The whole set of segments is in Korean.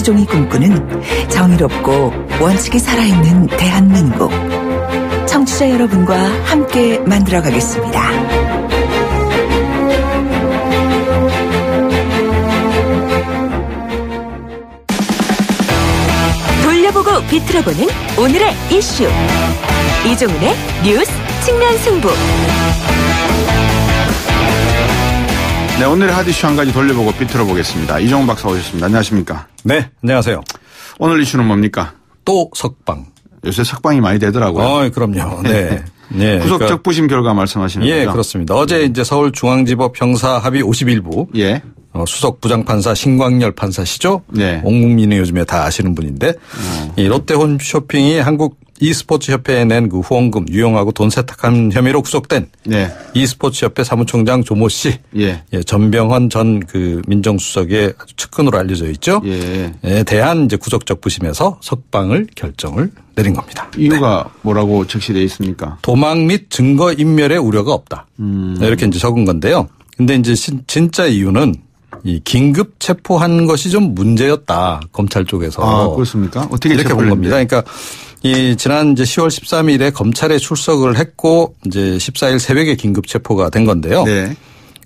세종이 꿈꾸는 정의롭고 원칙이 살아있는 대한민국. 청취자 여러분과 함께 만들어가겠습니다. 돌려보고 비틀어보는 오늘의 이슈. 이종훈의 뉴스 측면 승부. 네, 오늘의 핫 이슈 한 가지 돌려보고 비틀어보겠습니다. 이종훈 박사 오셨습니다. 안녕하십니까? 네, 안녕하세요. 오늘 이슈는 뭡니까? 또 석방. 요새 석방이 많이 되더라고요. 그럼요. 네. 네. 구속 적부심 결과 말씀하시는 거죠? 예, 그렇습니다. 어제 이제 서울중앙지법 형사 합의 51부. 예. 수석 부장판사 신광열 판사시죠? 네. 온 국민이 요즘에 다 아시는 분인데 이 롯데홈쇼핑이 한국 e스포츠 협회에 낸 그 후원금 유용하고 돈 세탁한 혐의로 구속된 네. e스포츠 협회 사무총장 조모 씨, 예. 전병헌 전 그 민정수석의 아주 측근으로 알려져 있죠. 예.에 대한 이제 구속적부심에서 석방을 결정을 내린 겁니다. 이유가 뭐라고 적시되어 있습니까? 도망 및 증거 인멸의 우려가 없다. 이렇게 이제 적은 건데요. 근데 이제 진짜 이유는 이 긴급 체포한 것이 좀 문제였다. 검찰 쪽에서. 아, 그렇습니까? 어떻게 이렇게 본 겁니다. 그러니까 이 지난 이제 10월 13일에 검찰에 출석을 했고 이제 14일 새벽에 긴급 체포가 된 건데요. 네.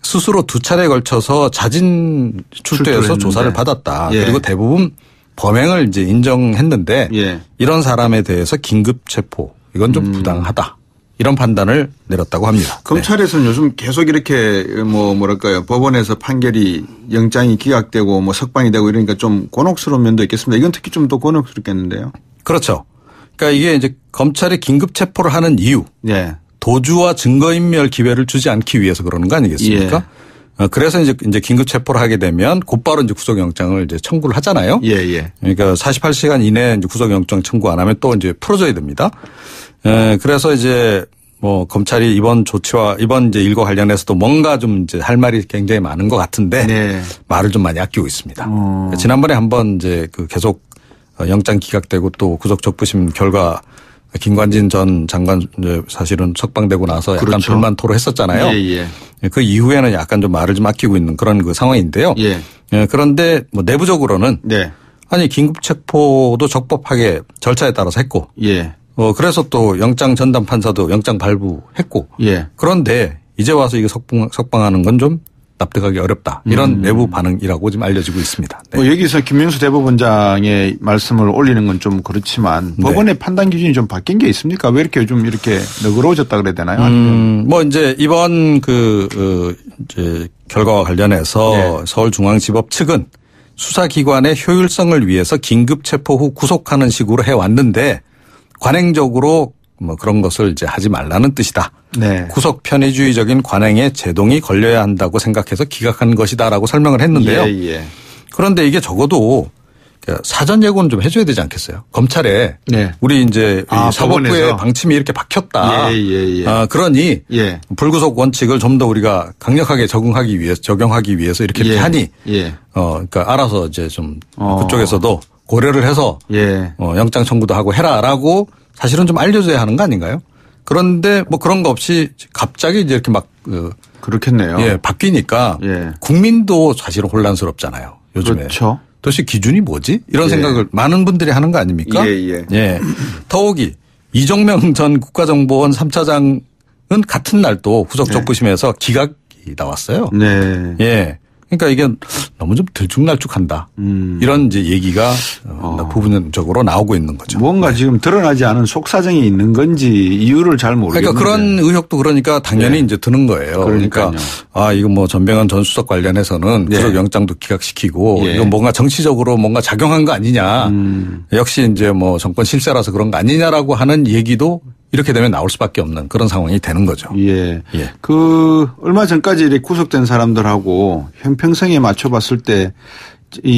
스스로 두 차례에 걸쳐서 자진 출두해서 조사를 받았다. 예. 그리고 대부분 범행을 이제 인정했는데 예. 이런 사람에 대해서 긴급 체포 이건 좀 부당하다. 이런 판단을 내렸다고 합니다. 검찰에서는 요즘 계속 이렇게 뭐랄까요. 법원에서 판결이 영장이 기각되고 뭐 석방이 되고 이러니까 좀 곤혹스러운 면도 있겠습니다. 이건 특히 좀 더 곤혹스럽겠는데요. 그렇죠. 그러니까 이게 이제 검찰이 긴급 체포를 하는 이유. 예. 도주와 증거인멸 기회를 주지 않기 위해서 그러는 거 아니겠습니까? 예. 그래서 이제 긴급 체포를 하게 되면 곧바로 이제 구속영장을 이제 청구를 하잖아요. 예, 예. 그러니까 48시간 이내에 이제 구속영장 청구 안 하면 또 이제 풀어줘야 됩니다. 그래서 이제 뭐 검찰이 이번 조치와 이번 이제 일과 관련해서도 뭔가 좀 이제 할 말이 굉장히 많은 것 같은데 네. 말을 좀 많이 아끼고 있습니다. 지난번에 한번 이제 그 계속 영장 기각되고 또 구속적부심 결과 김관진 전 장관 사실은 석방되고 나서 약간 그렇죠. 불만 토로했었잖아요. 예, 예. 그 이후에는 약간 좀 말을 좀 아끼고 있는 그런 그 상황인데요. 예. 그런데 뭐 내부적으로는 네. 아니 긴급 체포도 적법하게 절차에 따라서 했고. 예. 그래서 또 영장 전담 판사도 영장 발부했고. 예. 그런데 이제 와서 이게 석방하는 건 좀 납득하기 어렵다. 이런 내부 반응이라고 지금 알려지고 있습니다. 네. 여기서 김명수 대법원장의 말씀을 올리는 건 좀 그렇지만 네. 법원의 판단 기준이 좀 바뀐 게 있습니까? 왜 이렇게 좀 이렇게 너그러워졌다 그래야 되나요? 뭐 이제 이번 이제 결과와 관련해서 네. 서울중앙지법 측은 수사기관의 효율성을 위해서 긴급 체포 후 구속하는 식으로 해왔는데 관행적으로 뭐 그런 것을 이제 하지 말라는 뜻이다. 네. 구속 편의주의적인 관행에 제동이 걸려야 한다고 생각해서 기각한 것이다라고 설명을 했는데요. 예, 예. 그런데 이게 적어도 사전 예고는 좀 해줘야 되지 않겠어요? 검찰에 네. 우리 이제 사법부의 법원에서. 방침이 이렇게 박혔다. 예, 예, 예. 그러니 예. 불구속 원칙을 좀 더 우리가 강력하게 적용하기 위해서 이렇게 예. 하니, 예. 그러니까 알아서 이제 좀 그쪽에서도 고려를 해서 예. 영장 청구도 하고 해라라고 사실은 좀 알려줘야 하는 거 아닌가요? 그런데 뭐 그런 거 없이 갑자기 이제 이렇게 막 그렇겠네요. 바뀌니까 예. 국민도 사실은 혼란스럽잖아요. 요즘에. 그렇죠. 도대체 기준이 뭐지? 이런 예. 생각을 많은 분들이 하는 거 아닙니까? 예, 예. 예. 더욱이 이정명 전 국가정보원 3차장은 같은 날 또 구속적부심에서 기각이 나왔어요. 네. 예. 그러니까 이게 너무 좀 들쭉날쭉한다. 이런 이제 얘기가 부분적으로 나오고 있는 거죠. 뭔가 지금 드러나지 않은 속사정이 있는 건지 이유를 잘 모르겠는데. 그러니까 그런 의혹도 그러니까 당연히 네. 이제 드는 거예요. 그러니까요. 그러니까 이거 뭐 전병헌 전 수석 관련해서는 네. 구속영장도 기각시키고 예. 이거 뭔가 정치적으로 뭔가 작용한 거 아니냐. 역시 이제 뭐 정권 실세라서 그런 거 아니냐라고 하는 얘기도 이렇게 되면 나올 수밖에 없는 그런 상황이 되는 거죠. 예. 예. 얼마 전까지 이렇게 구속된 사람들하고 형평성에 맞춰봤을 때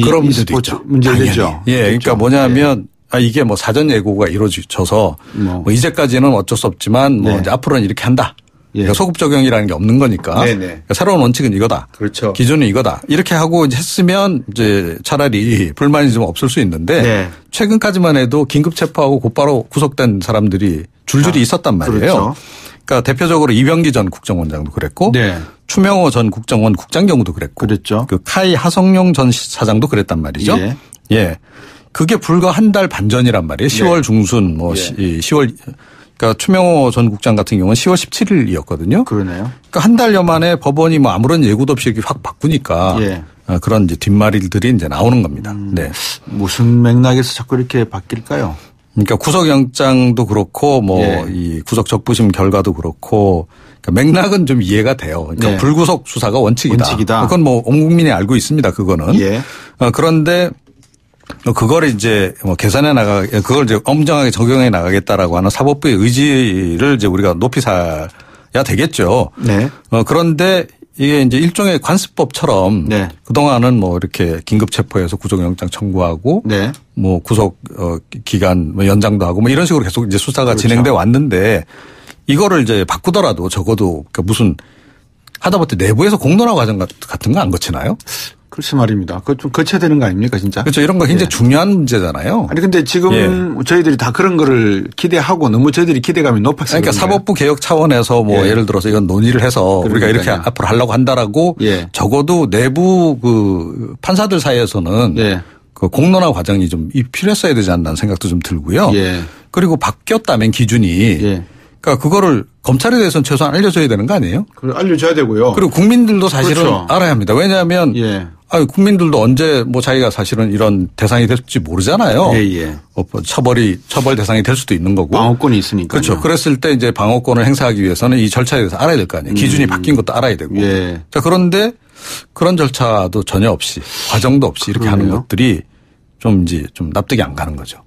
그런 문제도 있죠. 문제되죠. 예. 그러니까 뭐냐면 이게 뭐 사전 예고가 이루어져서 뭐 이제까지는 어쩔 수 없지만 뭐 네. 이제 앞으로는 이렇게 한다. 예. 그러니까 소급 적용이라는 게 없는 거니까. 네네. 그러니까 새로운 원칙은 이거다. 그렇죠. 기준은 이거다. 이렇게 하고 이제 했으면 이제 차라리 불만이 좀 없을 수 있는데 네. 최근까지만 해도 긴급 체포하고 곧바로 구속된 사람들이 줄줄이 있었단 말이에요. 그렇죠. 그러니까 대표적으로 이병기 전 국정원장도 그랬고 네. 추명호 전 국정원 국장 경우도 그랬고 그랬죠. 그 카이 하성룡 전 사장도 그랬단 말이죠. 예. 예. 그게 불과 한 달 반 전이란 말이에요. 10월 중순, 10월, 그러니까 추명호 전 국장 같은 경우는 10월 17일이었거든요. 그러네요. 그러니까 한 달여 만에 법원이 뭐 아무런 예고도 없이 이렇게 확 바꾸니까 그런 이제 뒷말들이 이제 나오는 겁니다. 네. 무슨 맥락에서 자꾸 이렇게 바뀔까요? 그러니까 구속영장도 그렇고 이 구속 적부심 결과도 그렇고 그러니까 맥락은 좀 이해가 돼요. 그러니까 불구속 수사가 원칙이다. 그건 뭐 온 국민이 알고 있습니다. 그거는. 그런데 그걸 이제 그걸 이제 엄정하게 적용해 나가겠다라고 하는 사법부의 의지를 이제 우리가 높이 사야 되겠죠. 네. 그런데 이게 이제 일종의 관습법처럼 그동안은 뭐 이렇게 긴급 체포해서 구속영장 청구하고 뭐 구속 기간 뭐 연장도 하고 뭐 이런 식으로 계속 이제 수사가 진행돼 왔는데 이거를 이제 바꾸더라도 적어도 무슨 하다못해 내부에서 공론화 과정 같은 거 안 거치나요? 글쎄 말입니다. 그거 좀 거쳐야 되는 거 아닙니까, 진짜? 그렇죠. 이런 거 굉장히 중요한 문제잖아요. 아니, 근데 지금 저희들이 다 그런 거를 기대하고 너무 저희들이 기대감이 높았어요. 그러니까 사법부 개혁 차원에서 뭐 예를 들어서 이건 논의를 해서 우리가 이렇게 앞으로 하려고 한다라고 적어도 내부 그 판사들 사이에서는 그 공론화 과정이 좀 필요했어야 되지 않나 생각도 좀 들고요. 그리고 바뀌었다면 기준이 그러니까 그거를 검찰에 대해서는 최소한 알려줘야 되는 거 아니에요? 그걸 알려줘야 되고요. 그리고 국민들도 사실은 알아야 합니다. 왜냐하면 국민들도 언제 뭐 자기가 사실은 이런 대상이 될지 모르잖아요. 처벌 대상이 될 수도 있는 거고. 방어권이 있으니까. 그렇죠. 그랬을 때 이제 방어권을 행사하기 위해서는 이 절차에 대해서 알아야 될 거 아니에요. 기준이 바뀐 것도 알아야 되고. 자, 그런데 그런 절차도 전혀 없이 과정도 없이 이렇게 하는 것들이 좀 납득이 안 가는 거죠.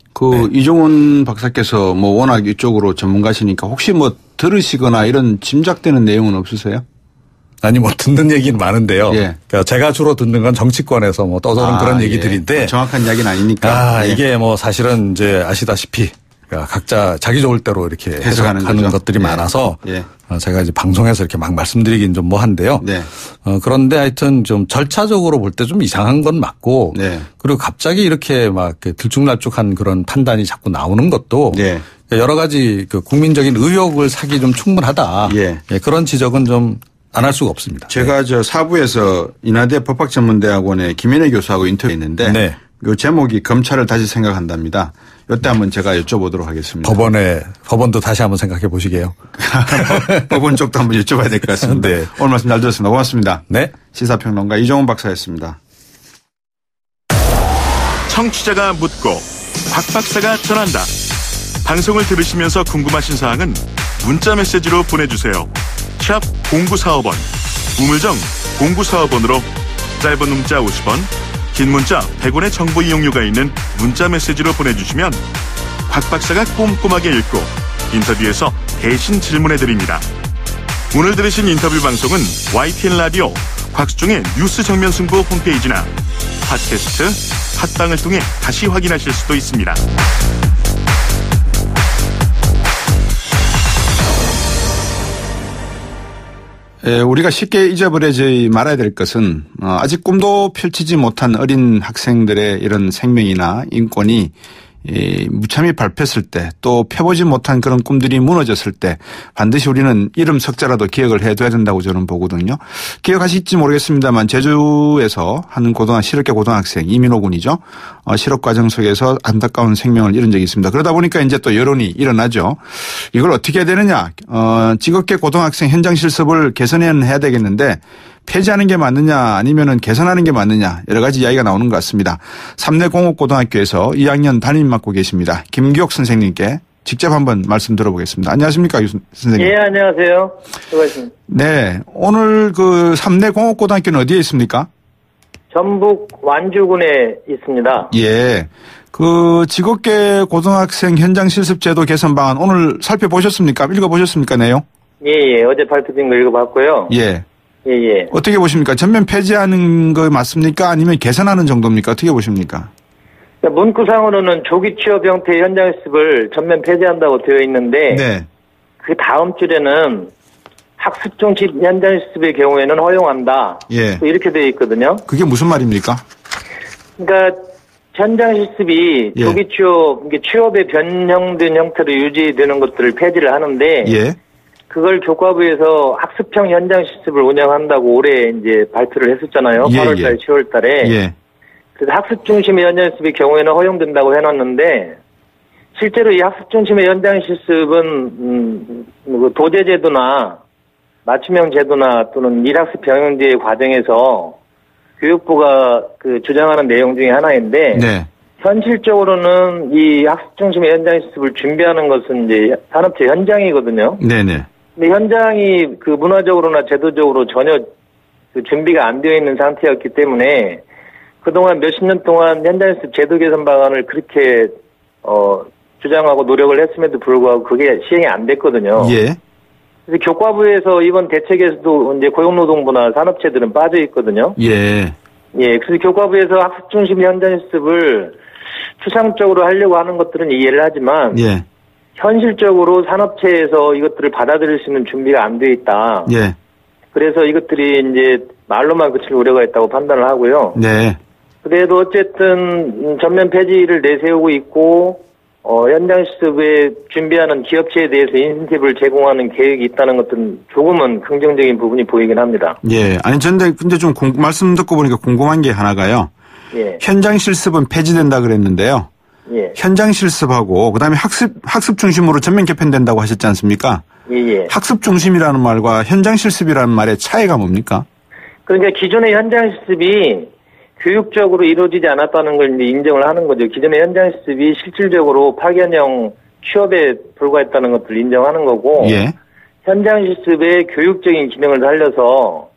이종훈 박사께서 뭐 워낙 이쪽으로 전문가시니까 혹시 뭐 들으시거나 이런 짐작되는 내용은 없으세요? 아니 뭐 듣는 얘기는 많은데요. 그러니까 제가 주로 듣는 건 정치권에서 뭐 떠도는 그런 얘기들인데 정확한 이야기는 아니니까. 이게 뭐 사실은 이제 아시다시피 그러니까 각자 자기 좋을 대로 이렇게 해석하는 것들이 많아서 제가 이제 방송에서 이렇게 막 말씀드리긴 좀 뭐한데요. 그런데 하여튼 좀 절차적으로 볼 때 좀 이상한 건 맞고 그리고 갑자기 이렇게 막 들쭉날쭉한 그런 판단이 자꾸 나오는 것도 여러 가지 그 국민적인 의혹을 사기 좀 충분하다. 그런 지적은 좀 안 할 수가 없습니다. 제가 저 사부에서 인하대 법학전문대학원의 김현애 교수하고 인터뷰했는데 이 제목이 검찰을 다시 생각한답니다. 이때 한번 제가 여쭤보도록 하겠습니다. 법원도 다시 한번 생각해 보시게요. 법원 쪽도 한번 여쭤봐야 될 것 같습니다. 오늘 말씀 잘 들었습니다. 고맙습니다. 시사평론가 이종훈 박사였습니다. 청취자가 묻고 박 박사가 전한다. 방송을 들으시면서 궁금하신 사항은 문자 메시지로 보내주세요. 샵 0945번, 우물정 0945번으로 짧은 문자 50원, 긴 문자 100원의 정보 이용료가 있는 문자 메시지로 보내주시면 박 박사가 꼼꼼하게 읽고 인터뷰에서 대신 질문해드립니다. 오늘 들으신 인터뷰 방송은 YTN 라디오 곽수종의 뉴스 정면 승부 홈페이지나 팟캐스트, 팟빵을 통해 다시 확인하실 수도 있습니다. 우리가 쉽게 잊어버리지 말아야 될 것은 아직 꿈도 펼치지 못한 어린 학생들의 이런 생명이나 인권이 무참히 밟혔을 때 또 펴보지 못한 그런 꿈들이 무너졌을 때 반드시 우리는 이름 석자라도 기억을 해둬야 된다고 저는 보거든요. 기억하실지 모르겠습니다만 제주에서 한 실업계 고등학생 이민호 군이죠. 실업 과정 속에서 안타까운 생명을 잃은 적이 있습니다. 그러다 보니까 이제 또 여론이 일어나죠. 이걸 어떻게 해야 되느냐. 직업계 고등학생 현장 실습을 개선해야 되겠는데 폐지하는 게 맞느냐 아니면은 개선하는 게 맞느냐 여러 가지 이야기가 나오는 것 같습니다. 삼내공업고등학교에서 2학년 담임 맡고 계십니다. 김기옥 선생님께 직접 한번 말씀 들어보겠습니다. 안녕하십니까 선생님. 예, 안녕하세요. 수고하셨습니다. 네, 오늘 그 삼내공업고등학교는 어디에 있습니까? 전북 완주군에 있습니다. 예. 그 직업계 고등학생 현장 실습 제도 개선 방안 오늘 살펴보셨습니까? 읽어보셨습니까, 내용? 예. 어제 발표된 거 읽어봤고요. 예. 예. 어떻게 보십니까? 전면 폐지하는 거 맞습니까? 아니면 개선하는 정도입니까? 어떻게 보십니까? 문구상으로는 조기 취업 형태의 현장 실습을 전면 폐지한다고 되어 있는데 그 다음 줄에는 학습 중심 현장 실습의 경우에는 허용한다. 이렇게 되어 있거든요. 그게 무슨 말입니까? 그러니까 현장 실습이 조기 취업에 변형된 형태로 유지되는 것들을 폐지를 하는데 그걸 교과부에서 학습형 현장 실습을 운영한다고 올해 이제 발표를 했었잖아요. 8월달, 10월달에. 그래서 학습 중심의 현장 실습의 경우에는 허용된다고 해놨는데 실제로 이 학습 중심의 현장 실습은 도제 제도나 맞춤형 제도나 또는 일학습 병행제의 과정에서 교육부가 주장하는 내용 중에 하나인데 네. 현실적으로는 이 학습 중심의 현장 실습을 준비하는 것은 이제 산업체 현장이거든요. 네네. 근데 현장이 문화적으로나 제도적으로 전혀 준비가 안 되어 있는 상태였기 때문에 그동안 몇십 년 동안 현장 실습 제도 개선 방안을 그렇게 주장하고 노력을 했음에도 불구하고 그게 시행이 안 됐거든요. 예. 그래서 교과부에서 이번 대책에서도 이제 고용노동부나 산업체들은 빠져 있거든요. 예. 예, 그래서 교과부에서 학습 중심 현장 실습을 추상적으로 하려고 하는 것들은 이해를 하지만 예. 현실적으로 산업체에서 이것들을 받아들일 수 있는 준비가 안 돼 있다. 예. 그래서 이것들이 이제 말로만 그칠 우려가 있다고 판단을 하고요. 네. 그래도 어쨌든 전면 폐지를 내세우고 있고 현장 실습에 준비하는 기업체에 대해서 인센티브를 제공하는 계획이 있다는 것들은 조금은 긍정적인 부분이 보이긴 합니다. 예. 아니, 근데 좀 말씀 듣고 보니까 궁금한 게 하나가요. 예. 현장 실습은 폐지된다 그랬는데요. 예. 현장 실습하고 그다음에 학습 중심으로 전면 개편된다고 하셨지 않습니까? 예. 학습 중심이라는 말과 현장 실습이라는 말의 차이가 뭡니까? 그러니까 기존의 현장 실습이 교육적으로 이루어지지 않았다는 걸 이제 인정을 하는 거죠. 기존의 현장 실습이 실질적으로 파견형 취업에 불과했다는 것을 인정하는 거고, 예. 현장 실습의 교육적인 기능을 살려서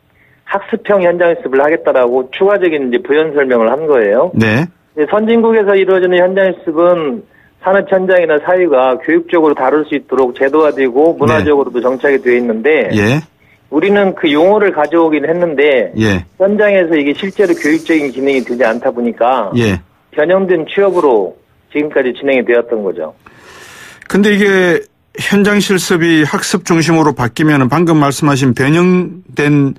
학습형 현장 실습을 하겠다라고 추가적인 이제 부연 설명을 한 거예요. 네. 선진국에서 이루어지는 현장 실습은 산업 현장이나 사회가 교육적으로 다룰 수 있도록 제도화되고 문화적으로도 정착이 되어 있는데, 예. 우리는 그 용어를 가져오긴 했는데 예. 현장에서 이게 실제로 교육적인 기능이 되지 않다 보니까 예. 변형된 취업으로 지금까지 진행이 되었던 거죠. 근데 이게 현장 실습이 학습 중심으로 바뀌면 방금 말씀하신 변형된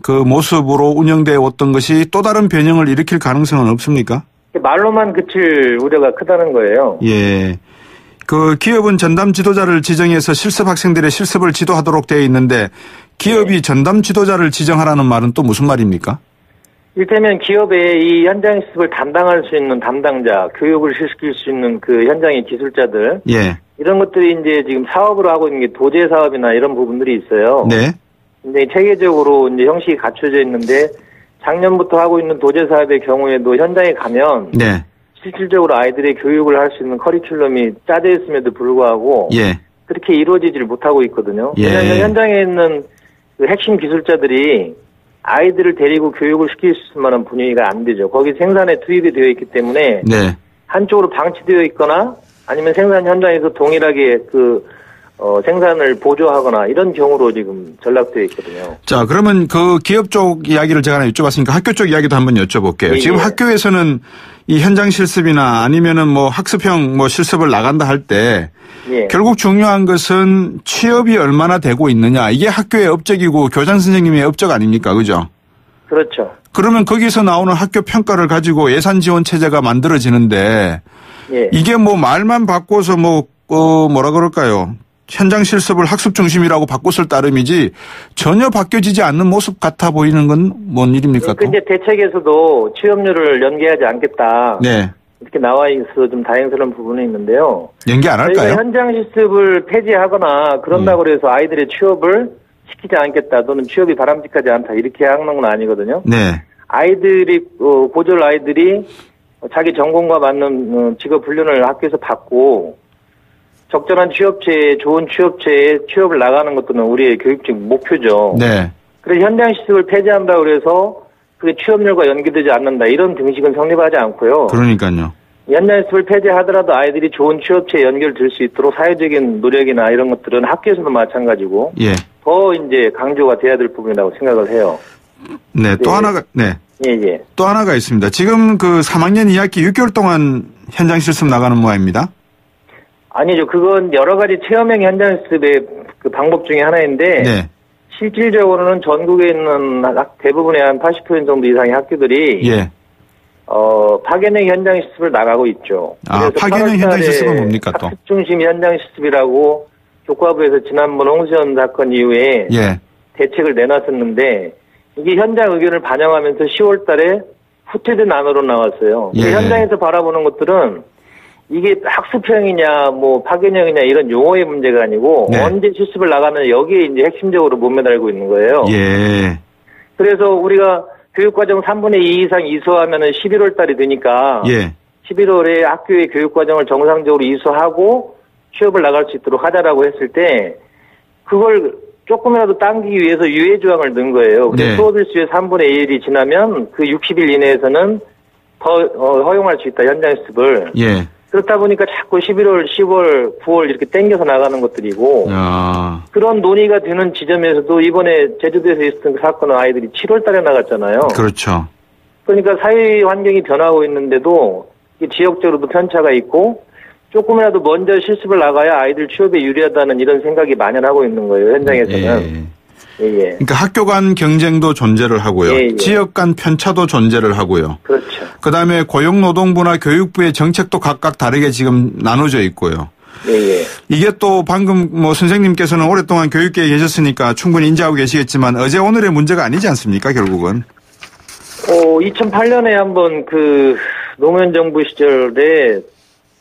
그 모습으로 운영되어 왔던 것이 또 다른 변형을 일으킬 가능성은 없습니까? 말로만 그칠 우려가 크다는 거예요. 예. 그 기업은 전담 지도자를 지정해서 실습 학생들의 실습을 지도하도록 되어 있는데 기업이 전담 지도자를 지정하라는 말은 또 무슨 말입니까? 이를테면 기업에 이 현장 실습을 담당할 수 있는 담당자, 교육을 실시킬 수 있는 그 현장의 기술자들, 예. 이런 것들이 이제 지금 사업으로 하고 있는 게 도제 사업이나 이런 부분들이 있어요. 네. 근데 체계적으로 이제 형식이 갖춰져 있는데 작년부터 하고 있는 도제 사업의 경우에도 현장에 가면 네. 실질적으로 아이들의 교육을 할 수 있는 커리큘럼이 짜져 있음에도 불구하고 예. 그렇게 이루어지지를 못하고 있거든요. 예. 왜냐하면 현장에 있는 그 핵심 기술자들이 아이들을 데리고 교육을 시킬 수 있을 만한 분위기가 안 되죠. 거기 생산에 투입이 되어 있기 때문에 네. 한쪽으로 방치되어 있거나 아니면 생산 현장에서 동일하게 생산을 보조하거나 이런 경우로 지금 전락되어 있거든요. 자, 그러면 그 기업 쪽 이야기를 제가 하나 여쭤봤으니까 학교 쪽 이야기도 한번 여쭤볼게요. 예. 지금 학교에서는 이 현장 실습이나 아니면은 뭐 학습형 뭐 실습을 나간다 할 때 예. 결국 중요한 것은 취업이 얼마나 되고 있느냐. 이게 학교의 업적이고 교장 선생님의 업적 아닙니까? 그죠? 그렇죠. 그러면 거기서 나오는 학교 평가를 가지고 예산 지원 체제가 만들어지는데 예. 이게 뭐 말만 바꿔서 뭐라 그럴까요? 현장 실습을 학습 중심이라고 바꿨을 따름이지 전혀 바뀌어지지 않는 모습 같아 보이는 건 뭔 일입니까? 근데 대책에서도 취업률을 연계하지 않겠다. 네. 이렇게 나와 있어서 좀 다행스러운 부분이 있는데요. 연계 안 할까요? 현장 실습을 폐지하거나 그런다고 해서 아이들의 취업을 시키지 않겠다 또는 취업이 바람직하지 않다 이렇게 하는 건 아니거든요. 네. 아이들이 고졸 아이들이 자기 전공과 맞는 직업 훈련을 학교에서 받고 적절한 취업체에 좋은 취업체에 취업을 나가는 것들은 우리의 교육적 목표죠. 네. 그래서 현장 실습을 폐지한다고 해서 그게 취업률과 연계되지 않는다 이런 등식은 성립하지 않고요. 그러니까요. 현장 실습을 폐지하더라도 아이들이 좋은 취업체에 연결될 수 있도록 사회적인 노력이나 이런 것들은 학교에서도 마찬가지고 예. 더 이제 강조가 돼야 될 부분이라고 생각을 해요. 네. 또 네. 하나가 예. 또 하나가 있습니다. 지금 그 3학년 2학기 6개월 동안 현장 실습 나가는 모양입니다. 아니죠. 그건 여러 가지 체험형 현장 실습의 그 방법 중에 하나인데 네. 실질적으로는 전국에 있는 대부분의 한 80% 정도 이상의 학교들이 예. 파견형 현장 실습을 나가고 있죠. 아, 파견형 현장 실습은 뭡니까 또? 학습 중심 현장 실습이라고 교과부에서 지난번 홍수현 사건 이후에 예. 대책을 내놨었는데 이게 현장 의견을 반영하면서 10월 달에 후퇴된 안으로 나왔어요. 예. 현장에서 바라보는 것들은 이게 학습형이냐, 뭐 파견형이냐 이런 용어의 문제가 아니고 네. 언제 실습을 나가는 여기에 이제 핵심적으로 몸매달고 있는 거예요. 예. 그래서 우리가 교육과정 3분의 2 이상 이수하면은 11월 달이 되니까 예. 11월에 학교의 교육과정을 정상적으로 이수하고 취업을 나갈 수 있도록 하자라고 했을 때 그걸 조금이라도 당기기 위해서 유예조항을 넣은 거예요. 네. 수업 일수의 3분의 1이 지나면 그 60일 이내에서는 더 허용할 수 있다, 현장 실습을. 예. 그렇다 보니까 자꾸 11월, 10월, 9월 이렇게 땡겨서 나가는 것들이고 그런 논의가 되는 지점에서도 이번에 제주도에서 있었던 사건은 아이들이 7월 달에 나갔잖아요. 그렇죠. 그러니까 사회 환경이 변하고 있는데도 지역적으로도 편차가 있고 조금이라도 먼저 실습을 나가야 아이들 취업에 유리하다는 이런 생각이 만연하고 있는 거예요, 현장에서는. 예. 그러니까 학교 간 경쟁도 존재를 하고요. 예. 지역 간 편차도 존재를 하고요. 그렇죠. 그다음에 고용노동부나 교육부의 정책도 각각 다르게 지금 나눠져 있고요. 예. 이게 또 방금 뭐 선생님께서는 오랫동안 교육계에 계셨으니까 충분히 인지하고 계시겠지만 어제 오늘의 문제가 아니지 않습니까, 결국은? 2008년에 한번 그 노무현 정부 시절에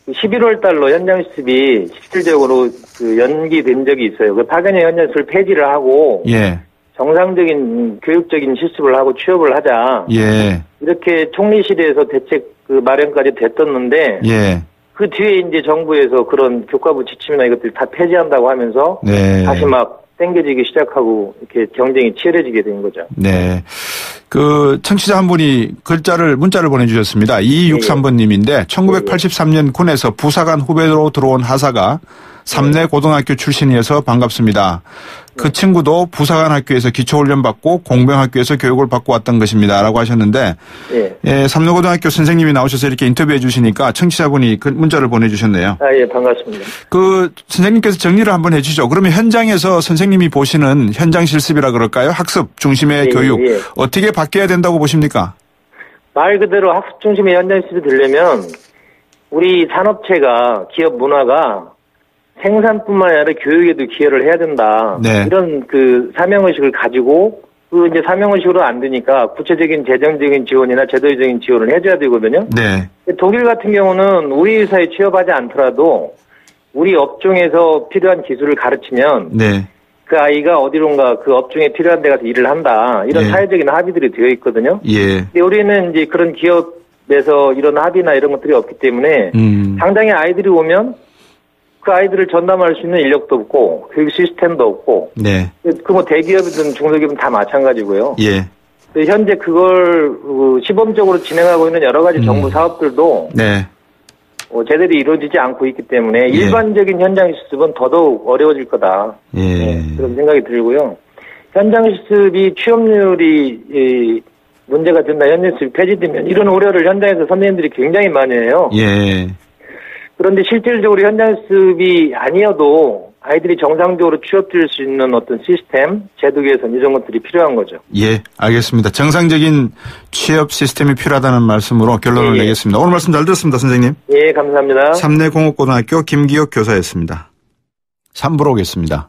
11월 달로 현장 실습이 실질적으로 그 연기된 적이 있어요. 그 파견형 현장 실습을 폐지를 하고 예. 정상적인 교육적인 실습을 하고 취업을 하자. 예. 이렇게 총리실에서 대책 그 마련까지 됐었는데 예. 그 뒤에 이제 정부에서 그런 교과부 지침이나 이것들 다 폐지한다고 하면서 네. 다시 막 땡겨지기 시작하고 이렇게 경쟁이 치열해지게 된 거죠. 네. 그 청취자 한 분이 문자를 보내주셨습니다. 2263번님인데 1983년 군에서 부사관 후배로 들어온 하사가 삼내 고등학교 출신이어서 반갑습니다. 그 친구도 부사관 학교에서 기초훈련 받고 공병학교에서 교육을 받고 왔던 것입니다. 라고 하셨는데 삼내 고등학교 선생님이 나오셔서 이렇게 인터뷰해 주시니까 청취자분이 그 문자를 보내주셨네요. 예, 반갑습니다. 그 선생님께서 정리를 한번 해주시죠. 그러면 현장에서 선생님이 보시는 현장 실습이라 그럴까요? 학습 중심의 교육 어떻게 바뀌어야 된다고 보십니까? 말 그대로 학습 중심의 현장 실습이 되려면 우리 산업체가 기업 문화가 생산뿐만 아니라 교육에도 기여를 해야 된다. 네. 이런 그 사명의식을 가지고 그 이제 사명의식으로 안 되니까 구체적인 재정적인 지원이나 제도적인 지원을 해줘야 되거든요. 네. 독일 같은 경우는 우리 회사에 취업하지 않더라도 우리 업종에서 필요한 기술을 가르치면 네. 그 아이가 어디론가 그 업종에 필요한 데 가서 일을 한다. 이런 사회적인 합의들이 되어 있거든요. 예. 근데 우리는 이제 그런 기업에서 이런 합의나 이런 것들이 없기 때문에 당장에 아이들이 오면 그 아이들을 전담할 수 있는 인력도 없고 교육 시스템도 없고 네. 그 뭐 대기업이든 중소기업은 다 마찬가지고요. 예. 현재 그걸 시범적으로 진행하고 있는 여러 가지 정부 사업들도 네. 제대로 이루어지지 않고 있기 때문에 일반적인 현장 실습은 더더욱 어려워질 거다. 그런 생각이 들고요. 현장 실습이 취업률이 문제가 된다, 현장 실습이 폐지되면 이런 우려를 현장에서 선생님들이 굉장히 많이 해요. 예. 그런데 실질적으로 현장 실습이 아니어도 아이들이 정상적으로 취업될 수 있는 어떤 시스템, 제도 개선 이런 것들이 필요한 거죠. 예, 알겠습니다. 정상적인 취업 시스템이 필요하다는 말씀으로 결론을 내겠습니다. 오늘 말씀 잘 들었습니다, 선생님. 예, 감사합니다. 삼내공업고등학교 김기혁 교사였습니다. 3부로 오겠습니다.